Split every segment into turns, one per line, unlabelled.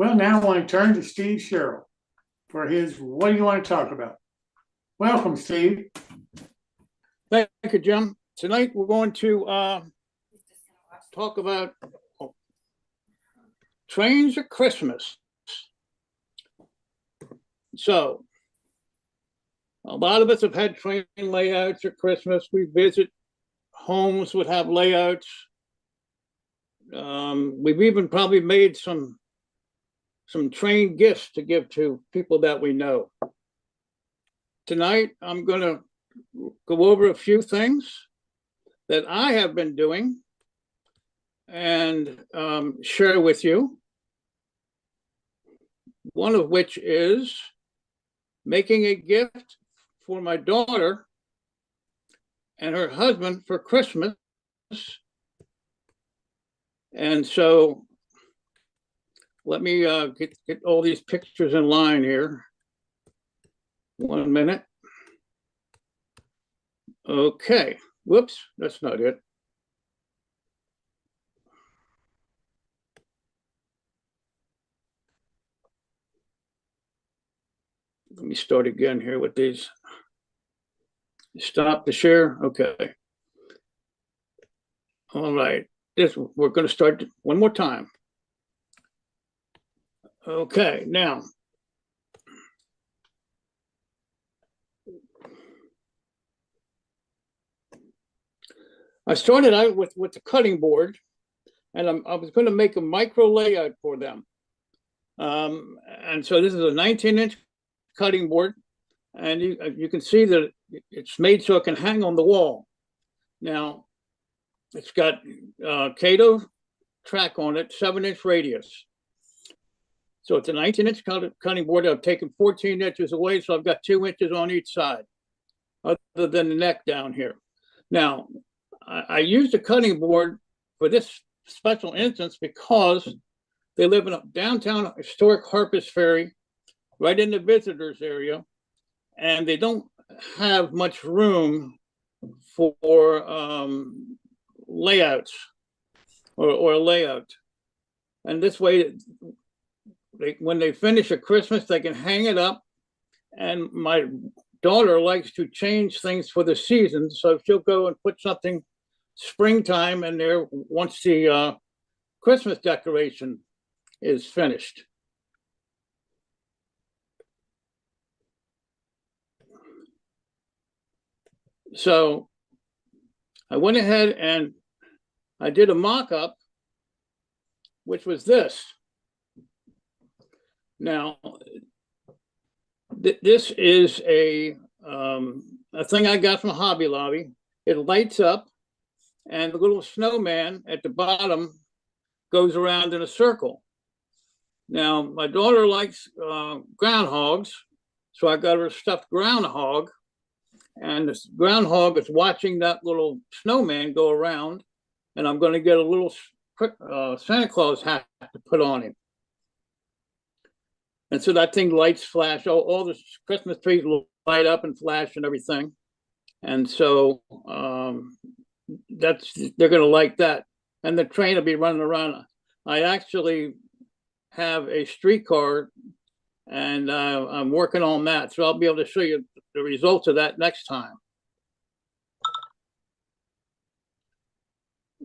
Well, now I want to turn to Steve Sherrill for his What Do You Want to Talk About? Welcome, Steve.
Thank you, Jim. Tonight we're going to talk about trains at Christmas. So, a lot of us have had train layouts at Christmas. We visit homes would have layouts. We've even probably made some train gifts to give to people that we know. Tonight, I'm going to go over a few things that I have been doing and share with you. One of which is making a gift for my daughter and her husband for Christmas. And so let me get all these pictures in line here. 1 minute. Okay. Whoops, that's not it. Let me start again here with these. Stop the share. Okay. All right. We're going to start one more time. Okay, now. I started out with the cutting board, and I was going to make a micro layout for them. And so this is a 19-inch cutting board, and you can see that it's made so it can hang on the wall. Now, it's got Kato track on it, 7-inch radius. So it's a 19-inch cutting board. I've taken 14 inches away, so I've got 2 inches on each side, other than the neck down here. Now, I used a cutting board for this special instance because they live in a downtown historic Harpers Ferry, right in the visitors area, and they don't have much room for layouts or a layout. And this way, when they finish at Christmas, they can hang it up. And my daughter likes to change things for the season, so she'll go and put something springtime in there once the Christmas decoration is finished. So I went ahead and I did a mock-up, which was this. Now, this is a thing I got from Hobby Lobby. It lights up, and the little snowman at the bottom goes around in a circle. Now, my daughter likes groundhogs, so I got her a stuffed groundhog, and this groundhog is watching that little snowman go around, and I'm going to get a little Santa Claus hat to put on him. And so that thing lights flash, all the Christmas trees will light up and flash and everything. And so they're going to like that. And the train will be running around. I actually have a streetcar, and I'm working on that. So I'll be able to show you the results of that next time.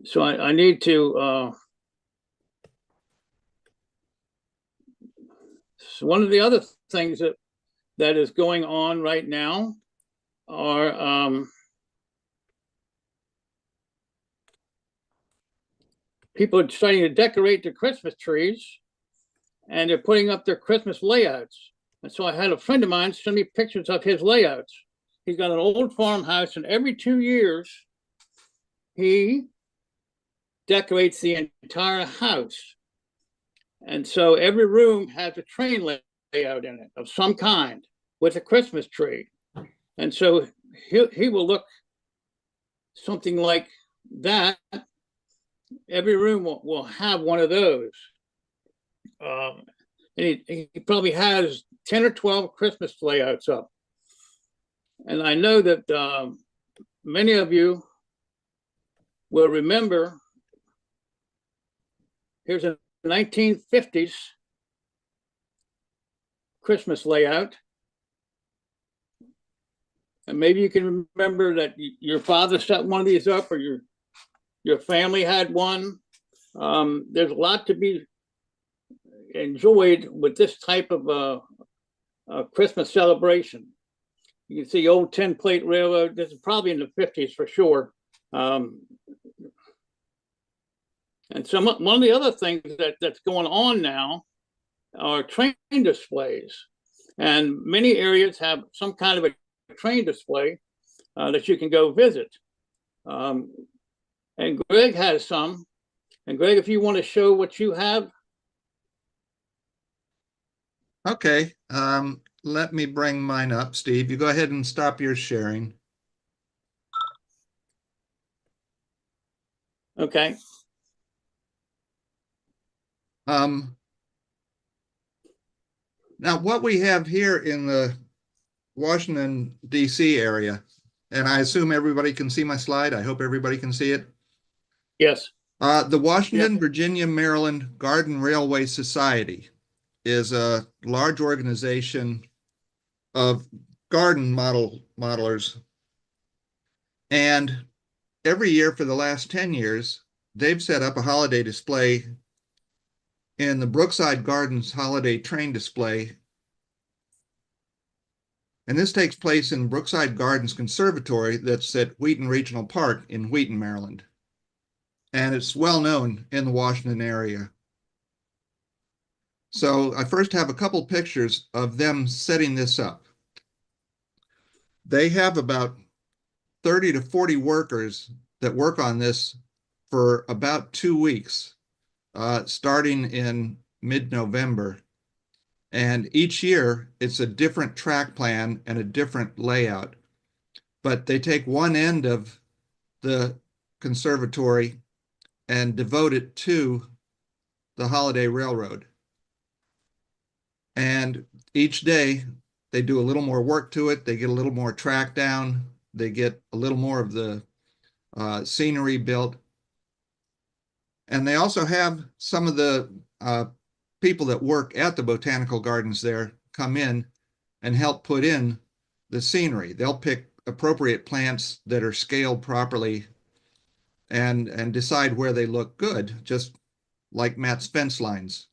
So I need to, so one of the other things that is going on right now are people are starting to decorate their Christmas trees, and they're putting up their Christmas layouts. And so I had a friend of mine send me pictures of his layouts. He's got an old farmhouse, and every 2 years, he decorates the entire house. And so every room has a train layout in it of some kind with a Christmas tree. And so he will look something like that. Every room will have one of those. And he probably has 10 or 12 Christmas layouts up. And I know that many of you will remember, here's a 1950s Christmas layout. And maybe you can remember that your father set one of these up, or your family had one. There's a lot to be enjoyed with this type of Christmas celebration. You can see old tin plate railroad. This is probably in the 50s for sure. And so one of the other things that's going on now are train displays. And many areas have some kind of a train display that you can go visit. And Greg has some. And Greg, if you want to show what you have.
Okay, let me bring mine up, Steve. You go ahead and stop your sharing.
Okay.
Now what we have here in the Washington, D.C. area, and I assume everybody can see my slide. I hope everybody can see it.
Yes.
The Washington, Virginia, Maryland Garden Railway Society is a large organization of garden modelers. And every year for the last 10 years, they've set up a holiday display in the Brookside Gardens Holiday Train Display. And this takes place in Brookside Gardens Conservatory that's at Wheaton Regional Park in Wheaton, Maryland. And it's well known in the Washington area. So I first have a couple pictures of them setting this up. They have about 30 to 40 workers that work on this for about 2 weeks, starting in mid-November. And each year it's a different track plan and a different layout. But they take one end of the conservatory and devote it to the Holiday Railroad. And each day they do a little more work to it. They get a little more track down. They get a little more of the scenery built. And they also have some of the people that work at the botanical gardens there come in and help put in the scenery. They'll pick appropriate plants that are scaled properly and decide where they look good, just like Matt's fence lines.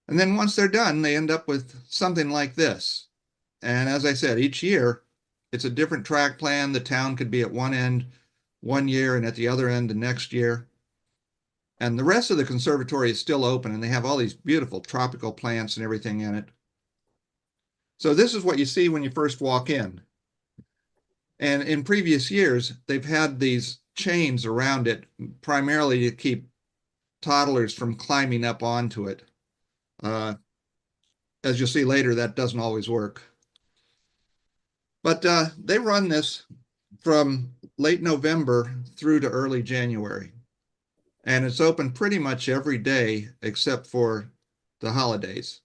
And then once they're done, they end up with something like this. And as I said, each year it's a different track plan. The town could be at one end one year and at the other end the next year. And the rest of the conservatory is still open, and they have all these beautiful tropical plants and everything in it. So this is what you see when you first walk in. And in previous years, they've had these chains around it, primarily to keep toddlers from climbing up onto it. As you'll see later, that doesn't always work. But they run this from late November through to early January. And it's open pretty much every day except for the holidays.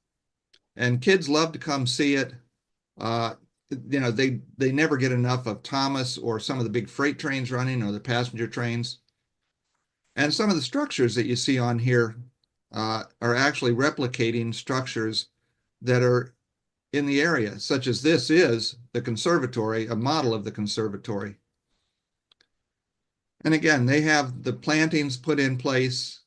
And kids love to come see it. You know, they never get enough of Thomas or some of the big freight trains running or the passenger trains. And some of the structures that you see on here are actually replicating structures that are in the area, such as this is the conservatory, a model of the conservatory. And again, they have the plantings put in place,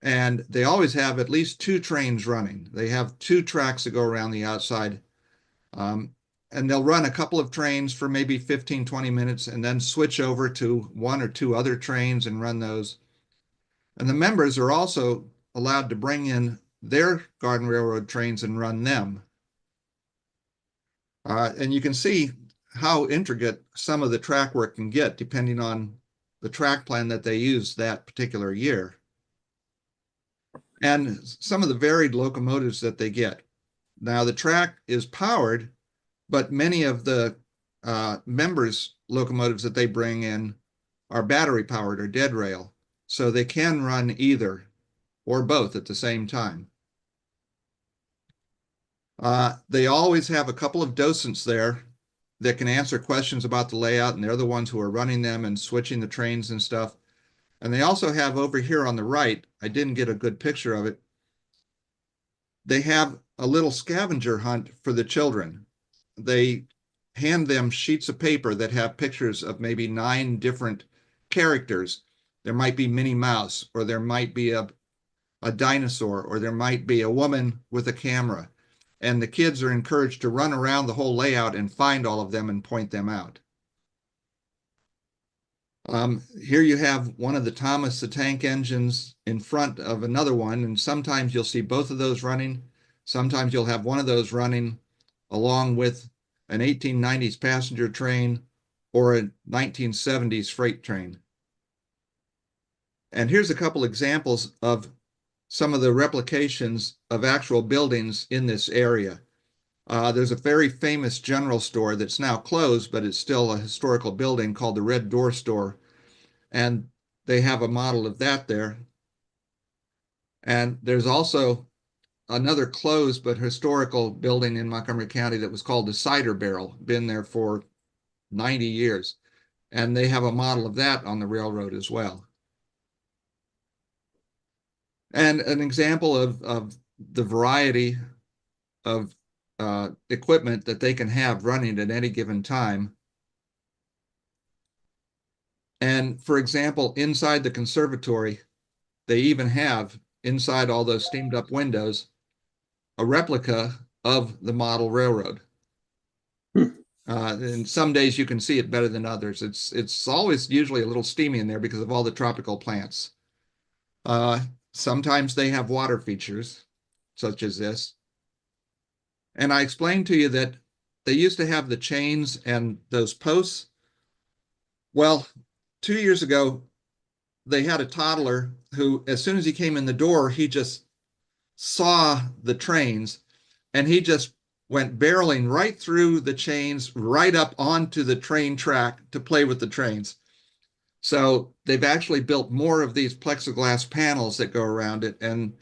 and they always have at least 2 trains running. They have 2 tracks that go around the outside. And they'll run a couple of trains for maybe 15, 20 minutes and then switch over to 1 or 2 other trains and run those. And the members are also allowed to bring in their Garden Railroad trains and run them. And you can see how intricate some of the track work can get depending on the track plan that they use that particular year. And some of the varied locomotives that they get. Now the track is powered, but many of the members' locomotives that they bring in are battery powered or dead rail. So they can run either or both at the same time. They always have a couple of docents there that can answer questions about the layout, and they're the ones who are running them and switching the trains and stuff. And they also have over here on the right, I didn't get a good picture of it, they have a little scavenger hunt for the children. They hand them sheets of paper that have pictures of maybe 9 different characters. There might be Minnie Mouse, or there might be a dinosaur, or there might be a woman with a camera. And the kids are encouraged to run around the whole layout and find all of them and point them out. Here you have one of the Thomas the Tank engines in front of another one, and sometimes you'll see both of those running. Sometimes you'll have one of those running along with an 1890s passenger train or a 1970s freight train. And here's a couple examples of some of the replications of actual buildings in this area. There's a very famous general store that's now closed, but it's still a historical building called the Red Door Store. And they have a model of that there. And there's also another closed but historical building in Montgomery County that was called the Cider Barrel, been there for 90 years. And they have a model of that on the railroad as well. And an example of the variety of equipment that they can have running at any given time. And for example, inside the conservatory, they even have, inside all those steamed up windows, a replica of the model railroad. And some days you can see it better than others. It's always usually a little steamy in there because of all the tropical plants. Sometimes they have water features, such as this. And I explained to you that they used to have the chains and those posts. Well, 2 years ago, they had a toddler who, as soon as he came in the door, he just saw the trains and he just went barreling right through the chains, right up onto the train track to play with the trains. So they've actually built more of these plexiglass panels that go around it, and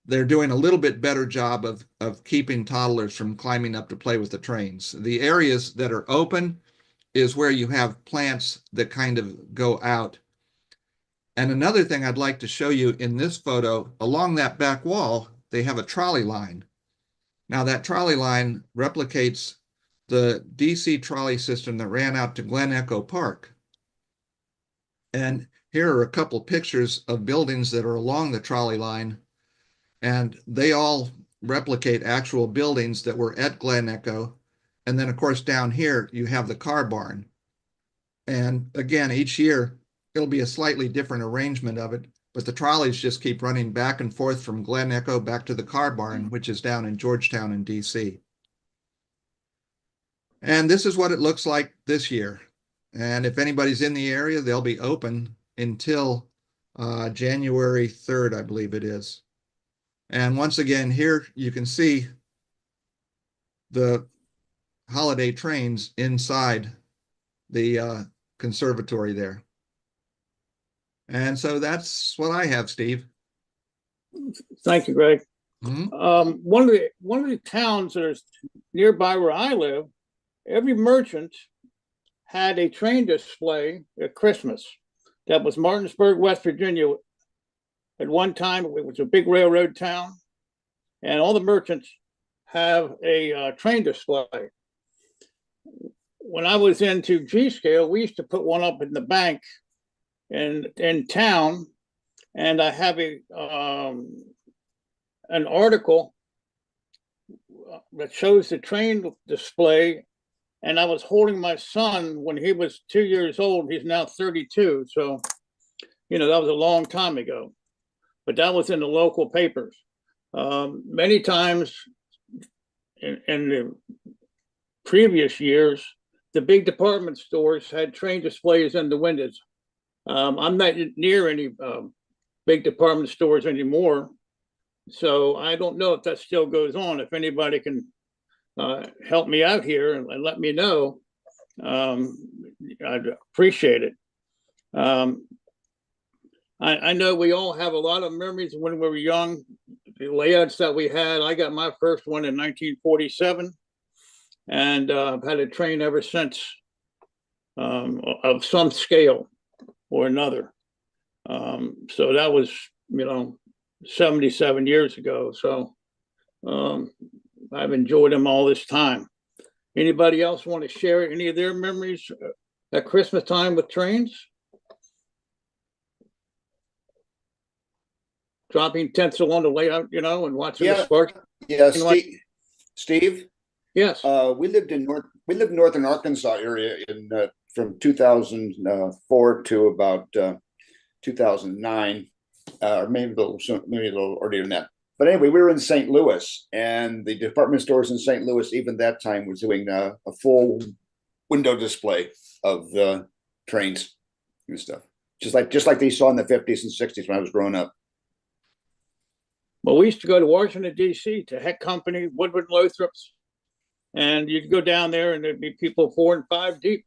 they're doing a little bit better job of keeping toddlers from climbing up to play with the trains. The areas that are open is where you have plants that kind of go out. And another thing I'd like to show you in this photo, along that back wall, they have a trolley line. Now that trolley line replicates the DC trolley system that ran out to Glen Echo Park. And here are a couple pictures of buildings that are along the trolley line, and they all replicate actual buildings that were at Glen Echo. And then of course down here you have the car barn. And again, each year it'll be a slightly different arrangement of it, but the trolleys just keep running back and forth from Glen Echo back to the car barn, which is down in Georgetown in DC. And this is what it looks like this year. And if anybody's in the area, they'll be open until January 3rd, I believe it is. And once again, here you can see the holiday trains inside the conservatory there. And so that's what I have, Steve.
Thank you, Greg.
Mm-hmm.
One of the towns that is nearby where I live, every merchant had a train display at Christmas. That was Martinsburg, West Virginia. At one time, it was a big railroad town, and all the merchants have a train display. When I was into G-Scale, we used to put one up in the bank in town, and I have an article that shows the train display. And I was holding my son when he was 2 years old. He's now 32. So, that was a long time ago. But that was in the local papers. Many times in the previous years, the big department stores had train displays in the windows. I'm not near any big department stores anymore. So I don't know if that still goes on. If anybody can help me out here and let me know, I'd appreciate it. I know we all have a lot of memories when we were young, the layouts that we had. I got my first one in 1947, and I've had a train ever since, of some scale or another. So that was, 77 years ago. So Um, I've enjoyed them all this time. Anybody else want to share any of their memories at Christmas time with trains? Dropping tinsel on the way out, and watching the sparks.
Yeah, Steve.
Yes.
We lived northern Arkansas area from 2004 to about 2009, or maybe a little earlier than that. But anyway, we were in St. Louis, and the department stores in St. Louis, even that time, was doing a full window display of trains and stuff, just like they saw in the 50s and 60s when I was growing up.
Well, we used to go to Washington, D.C. to Heck Company, Woodward Lothrop's, and you'd go down there and there'd be people 4 and 5 deep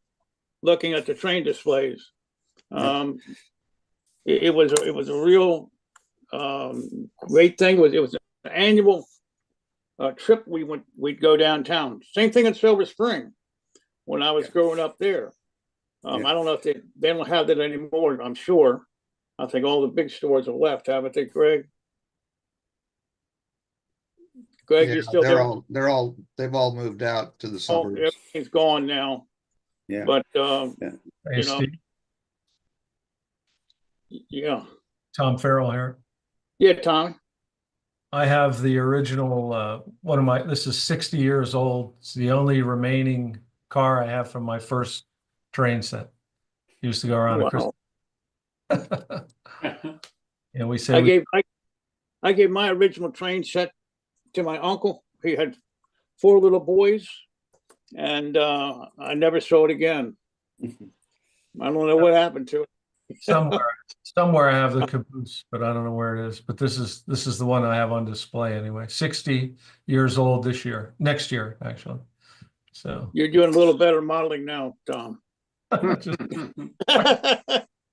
looking at the train displays. It was a real great thing. It was an annual trip. We'd go downtown. Same thing in Silver Spring when I was growing up there. I don't know if they don't have that anymore. I'm sure. I think all the big stores are left, haven't they, Greg? Greg, you still
there? They've all moved out to the suburbs.
Everything's gone now.
Yeah.
But
Hey, Steve.
Yeah.
Tom Farrell here.
Yeah, Tommy.
I have the original this is 60 years old. It's the only remaining car I have from my first train set. Used to go around at Christmas. And we say
I gave my original train set to my uncle. He had 4 little boys, and I never saw it again. I don't know what happened to it.
Somewhere I have the caboose, but I don't know where it is. But this is the one I have on display anyway. 60 years old next year actually. So
you're doing a little better modeling now, Tom.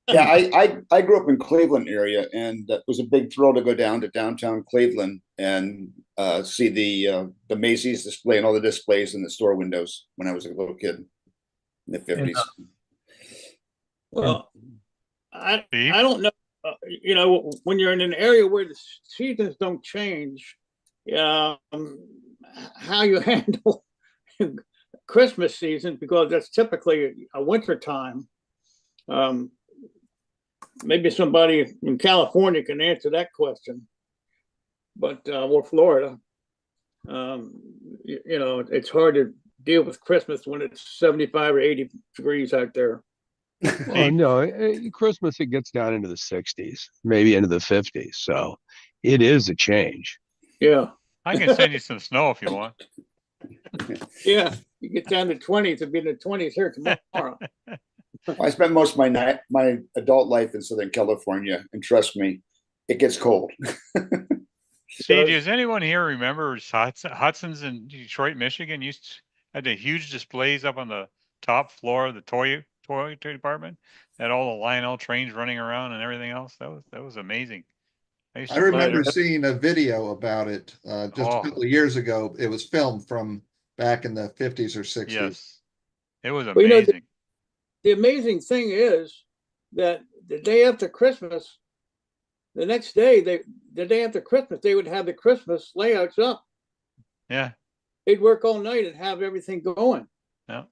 Yeah, I grew up in Cleveland area, and it was a big thrill to go down to downtown Cleveland and see the Macy's display and all the displays in the store windows when I was a little kid in the 50s.
Well, I don't know. When you're in an area where the seasons don't change, how you handle Christmas season, because that's typically a winter time. Maybe somebody in California can answer that question, but or Florida. It's hard to deal with Christmas when it's 75 or 80 degrees out there.
Well, no, Christmas, it gets down into the 60s, maybe into the 50s. So it is a change.
Yeah.
I can send you some snow if you want.
Yeah, you get down to 20s, it'll be in the 20s here tomorrow.
I spent most of my adult life in Southern California, and trust me, it gets cold.
Steve, does anyone here remember Hudson's in Detroit, Michigan had the huge displays up on the top floor of the toy department, had all the Lionel trains running around and everything else? That was amazing.
I remember seeing a video about it just a couple of years ago. It was filmed from back in the 50s or 60s.
Yes, it was amazing.
The amazing thing is that the day after Christmas, the next day, the day after Christmas, they would have the Christmas layouts up.
Yeah.
They'd work all night and have everything going.
Yeah.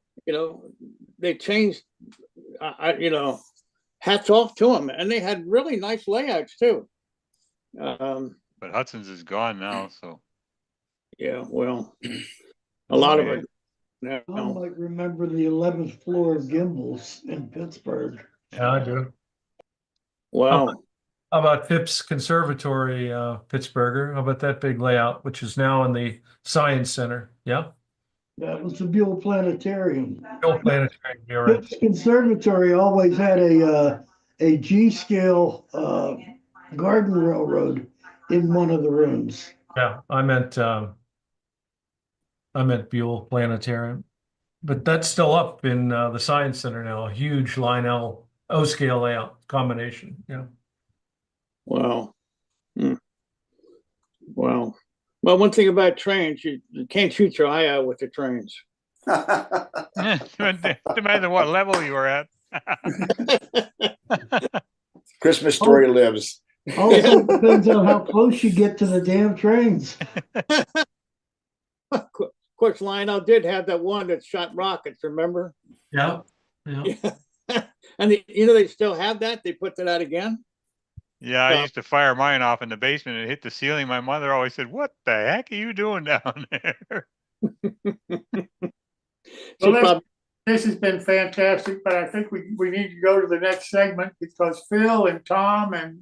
They changed, hats off to them. And they had really nice layouts too.
But Hudson's is gone now, so.
Yeah, well, a lot of it.
I might remember the 11th floor of Gimbel's in Pittsburgh.
yeah, I do.
Wow.
How about Phipps Conservatory, Pittsburgher? How about that big layout, which is now in the Science Center? Yeah.
That was the Buell Planetarium.
Buell Planetarium, you're right.
Phipps Conservatory always had a G-scale garden railroad in one of the rooms.
Yeah, I meant Buell Planetarium, but that's still up in the Science Center now. A huge Lionel O-scale layout combination. Yeah.
Wow. Wow. Well, one thing about trains, you can't shoot your eye out with the trains.
Depends on what level you were at.
Christmas story lives.
Also depends on how close you get to the damn trains.
Of course, Lionel did have that one that shot rockets, remember?
Yeah. Yeah.
Yeah. And they still have that. They put that out again.
Yeah, I used to fire mine off in the basement and hit the ceiling. My mother always said, "What the heck are you doing down there?"
Well, this has been fantastic, but I think we need to go to the next segment because Phil and Tom and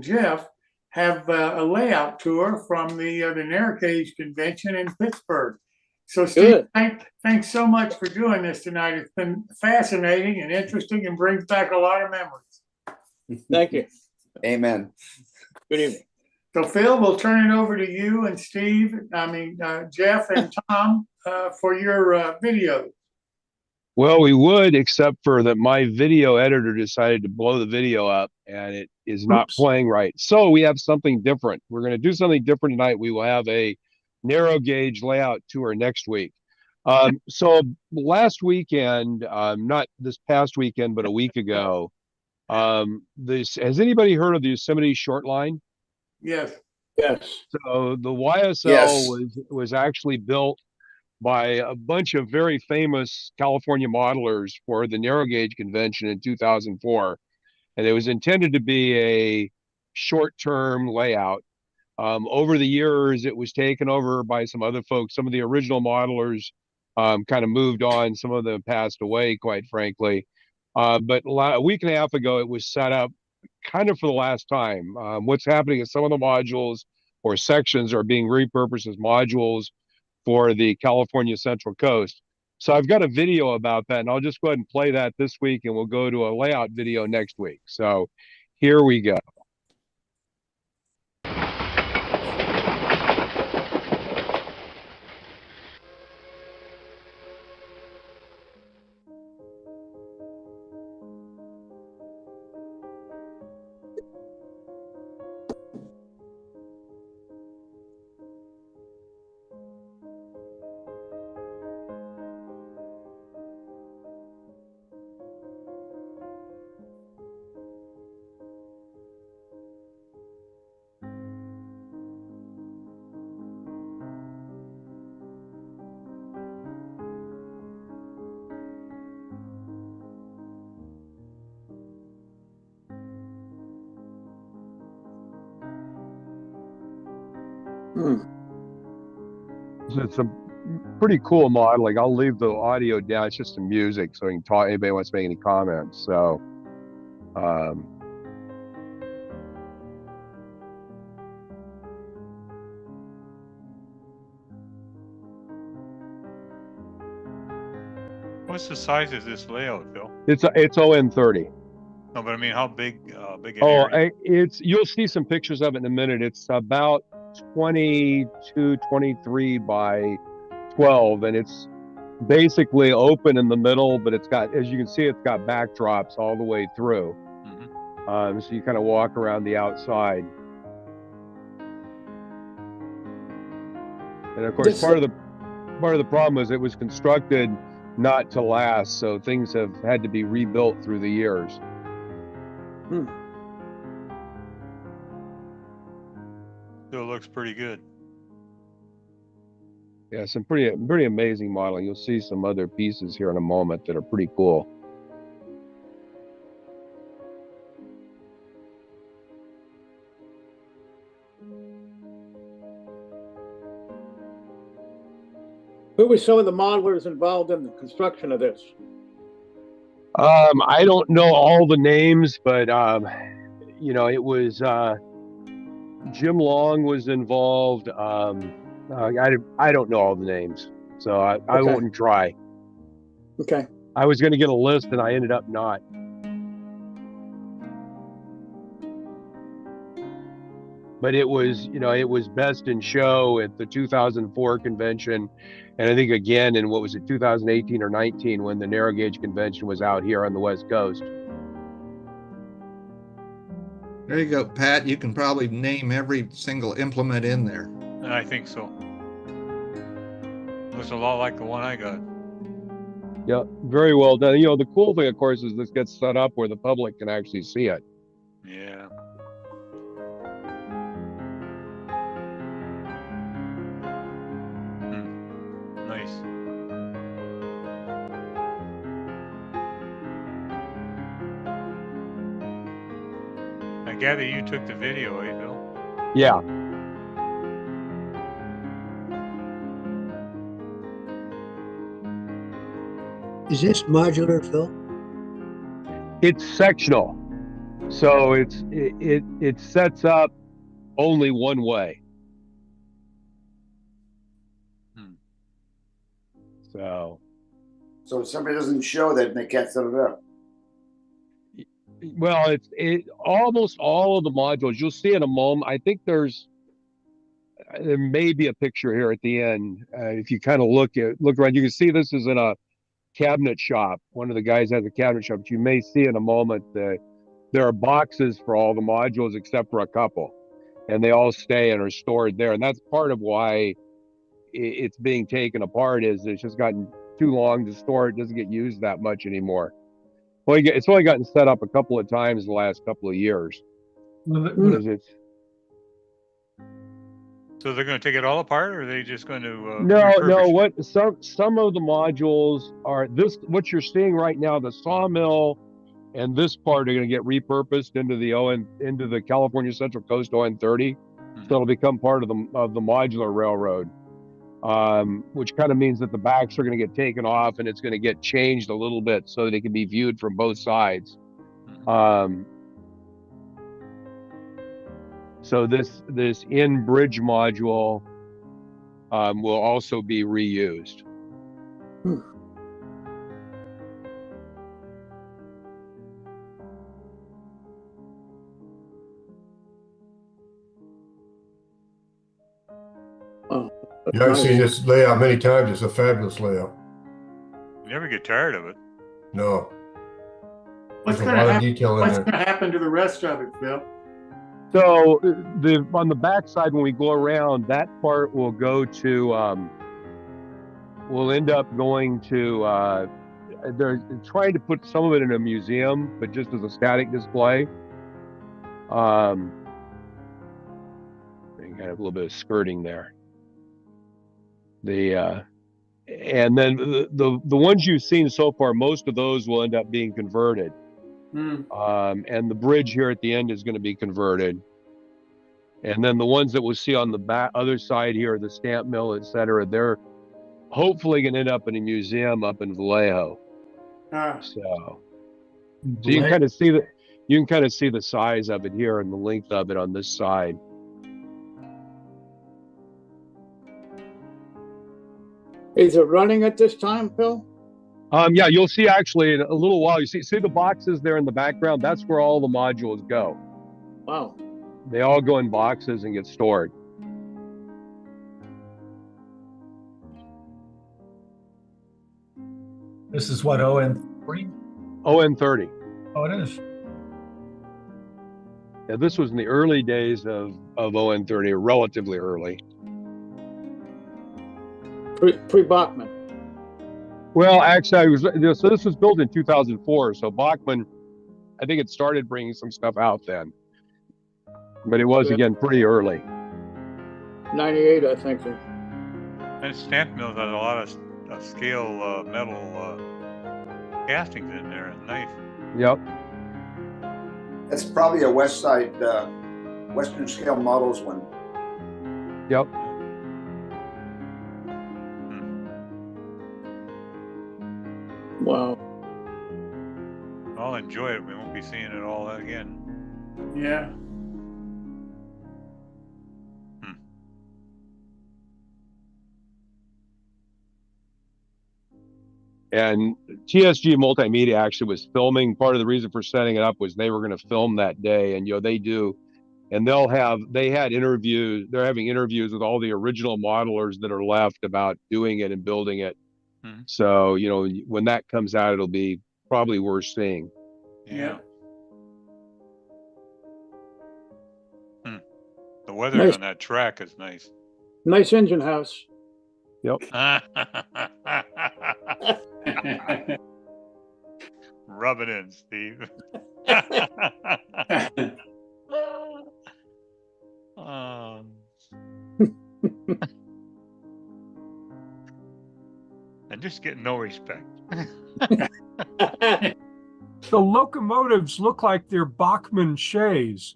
Jeff have a layout tour from the Narrow Gauge Convention in Pittsburgh. So Steve, thanks so much for doing this tonight. It's been fascinating and interesting and brings back a lot of memories.
Thank you.
Amen.
Good evening.
So Phil, we'll turn it over to you and Jeff and Tom for your video.
Well, we would, except for that my video editor decided to blow the video up and it is not playing right. So we have something different. We're going to do something different tonight. We will have a narrow gauge layout tour next week. So last weekend, not this past weekend, but a week ago, has anybody heard of the Yosemite Short Line?
Yes.
Yes.
So the YSL was actually built by a bunch of very famous California modelers for the narrow gauge convention in 2004. And it was intended to be a short-term layout. Over the years, it was taken over by some other folks. Some of the original modelers kind of moved on. Some of them passed away, quite frankly. But a week and a half ago, it was set up kind of for the last time. What's happening is some of the modules or sections are being repurposed as modules for the California Central Coast. So I've got a video about that, and I'll just go ahead and play that this week, and we'll go to a layout video next week. So here we go. So it's a pretty cool modeling. I'll leave the audio down. It's just some music, so you can talk. Anybody wants to make any comments. So,
What's the size of this layout, Phil?
it's ON30.
No, but I mean, how big? Big an area?
You'll see some pictures of it in a minute. It's about 22, 23 by 12, and it's basically open in the middle, but it's got, as you can see, it's got backdrops all the way through. Mm-hmm. So you kind of walk around the outside. And of course, part of the problem was it was constructed not to last, so things have had to be rebuilt through the years.
Still looks pretty good.
Yeah, some pretty amazing modeling. You'll see some other pieces here in a moment that are pretty cool.
Who were some of the modelers involved in the construction of this?
I don't know all the names, but it was Jim Long was involved. I don't know all the names, so I wouldn't try.
Okay.
I was going to get a list, and I ended up not. But it was best in show at the 2004 convention, and I think again in 2018 or 19 when the narrow gauge convention was out here on the West Coast.
There you go, Pat. You can probably name every single implement in there.
I think so. Looks a lot like the one I got.
Yeah, very well done. You know, the cool thing, of course, is this gets set up where the public can actually see it.
Yeah. Nice. I gather you took the video, eh, Bill?
Yeah.
Is this modular, Phil?
It's sectional. So it sets up only one way. So
if somebody doesn't show that, they can't set it up.
well, almost all of the modules you'll see in a moment. I think there may be a picture here at the end. If you kind of look around, you can see this is in a cabinet shop. One of the guys has a cabinet shop, but you may see in a moment that there are boxes for all the modules except for a couple, and they all stay and are stored there. And that's part of why it's being taken apart, is it's just gotten too long to store. It doesn't get used that much anymore. It's only gotten set up a couple of times in the last couple of years.
So they're going to take it all apart, or are they just going to
no? What some of the modules are this? What you're seeing right now, the sawmill and this part are going to get repurposed into the California Central Coast ON30, so it'll become part of the modular railroad, which kind of means that the backs are going to get taken off and it's going to get changed a little bit so that it can be viewed from both sides. So this in-bridge module will also be reused.
Oh,
Yeah, I've seen this layout many times. It's a fabulous layout.
You never get tired of it.
No.
What's
There's
going
a lot
to
of detail in
What's
there.
going to happen to the rest of it, Phil?
So on the back side, when we go around, that part will go to, we'll end up going to, they're trying to put some of it in a museum, but just as a static display. You got a little bit of skirting there. And then the ones you've seen so far, most of those will end up being converted. And the bridge here at the end is going to be converted. And then the ones that we'll see on the other side here, the stamp mill, etc., they're hopefully going to end up in a museum up in Vallejo. So you can kind of see the size of it here and the length of it on this side.
Is it running at this time, Phil?
Yeah, you'll see actually in a little while. You see the boxes there in the background. That's where all the modules go.
Wow.
They all go in boxes and get stored.
This is what, ON3?
ON30.
Oh, it is.
Yeah, this was in the early days of ON30, relatively early.
Pre-Bachman.
Well, actually, so this was built in 2004. So Bachman, I think it started bringing some stuff out then. But it was, again, pretty early.
98, I think.
And stamp mills has a lot of scale metal castings in there. Nice.
Yep.
That's probably a West Side, Western Scale Models one.
Yep.
Wow.
I'll enjoy it. We won't be seeing it all again.
Yeah.
And TSG Multimedia actually was filming. Part of the reason for setting it up was they were going to film that day, and they do, and they had interviews. They're having interviews with all the original modelers that are left about doing it and building it. So when that comes out, it'll be probably worth seeing.
Yeah. The weather on that track is nice.
Nice engine house.
Yep.
Rub it in, Steve. And just get no respect.
The locomotives look like they're Bachmann Shays.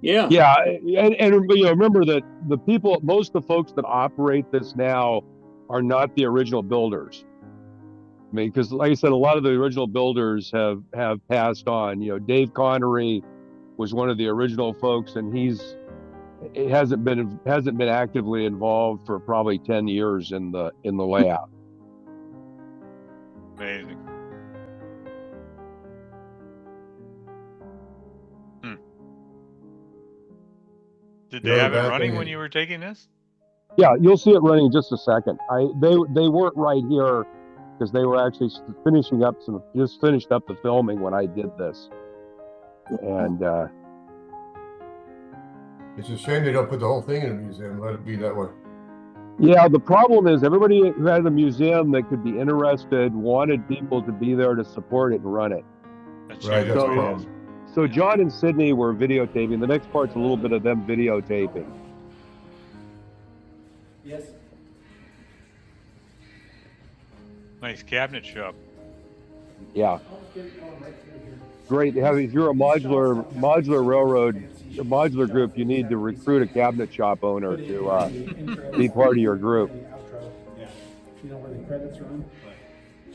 Yeah.
Yeah, and remember that most of the folks that operate this now are not the original builders. I mean, because like I said, a lot of the original builders have passed on. Dave Connery was one of the original folks, and he hasn't been actively involved for probably 10 years in the layout.
Amazing. Did they have it running when you were taking this?
Yeah, you'll see it running in just a second. They weren't right here because they were actually just finished up the filming when I did this. And
It's a shame they don't put the whole thing in a museum. Let it be that way.
yeah, the problem is everybody who had a museum that could be interested wanted people to be there to support it and run it.
That's
Right, that's the
usually what it
problem.
is.
So John and Sydney were videotaping. The next part's a little bit of them videotaping.
Yes.
Nice cabinet shop.
Yeah. Great. If you're a modular railroad, a modular group, you need to recruit a cabinet shop owner to be part of your group.
Yeah. You know where the credits run?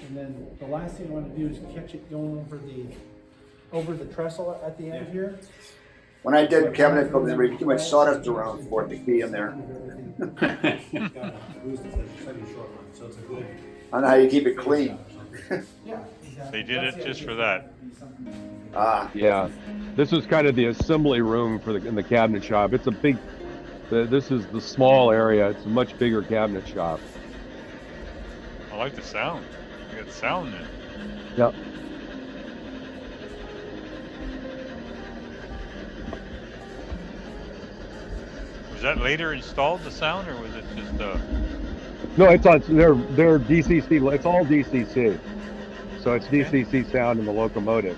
And then the last thing I want to do is catch it going over the trestle at the end here.
When I did cabinet building, there was too much sawdust around for it to be in there. I don't know how you keep it clean.
They did it just for that.
Yeah, this is kind of the assembly room in the cabinet shop. It's a big. This is the small area. It's a much bigger cabinet shop.
I like the sound. You got sound in it.
Yep.
Was that later installed, the sound, or was it just
No, it's on. They're DCC. It's all DCC. So it's DCC sound in the locomotive.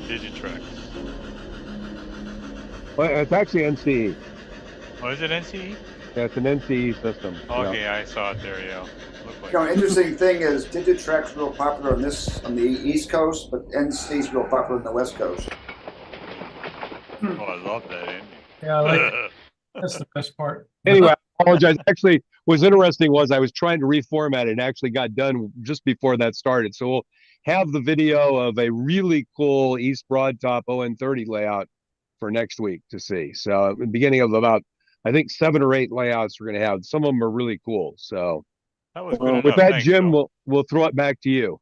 Digitrax?
Well, it's actually NCE.
Oh, is it NCE?
Yeah, it's an NCE system.
Okay,
Yeah.
I saw it there, yeah.
You know, interesting thing is Digitrak's real popular on the East Coast, but NC's real popular on the West Coast.
Oh, I love that ending.
Yeah, that's the best part.
Anyway, I apologize. Actually, what's interesting was I was trying to reformat it and actually got done just before that started. So we'll have the video of a really cool East Broad Top ON30 layout for next week to see. So at the beginning of about, I think 7 or 8 layouts we're going to have. Some of them are really cool. So
That was good enough.
with that,
Thanks,
Jim,
Phil.
we'll throw it back to you.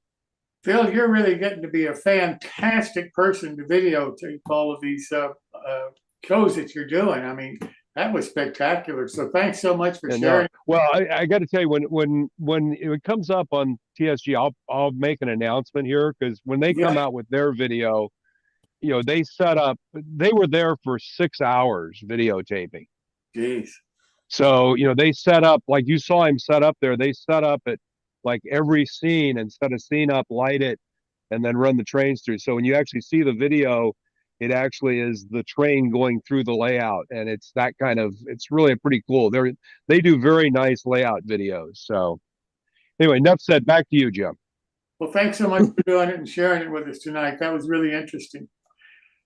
Phil, you're really getting to be a fantastic person to videotape all of these shows that you're doing. I mean, that was spectacular. So thanks so much for sharing.
Well, I got to tell you, when it comes up on TSG, I'll make an announcement here, because when they come out with their video, they were there for 6 hours videotaping.
Jeez.
So, they set up, like you saw him set up there, they set up at like every scene, and set a scene up, light it, and then run the trains through. So when you actually see the video, it actually is the train going through the layout, and it's really pretty cool. They do very nice layout videos. So anyway, enough said. Back to you, Jim.
Well, thanks so much for doing it and sharing it with us tonight. That was really interesting.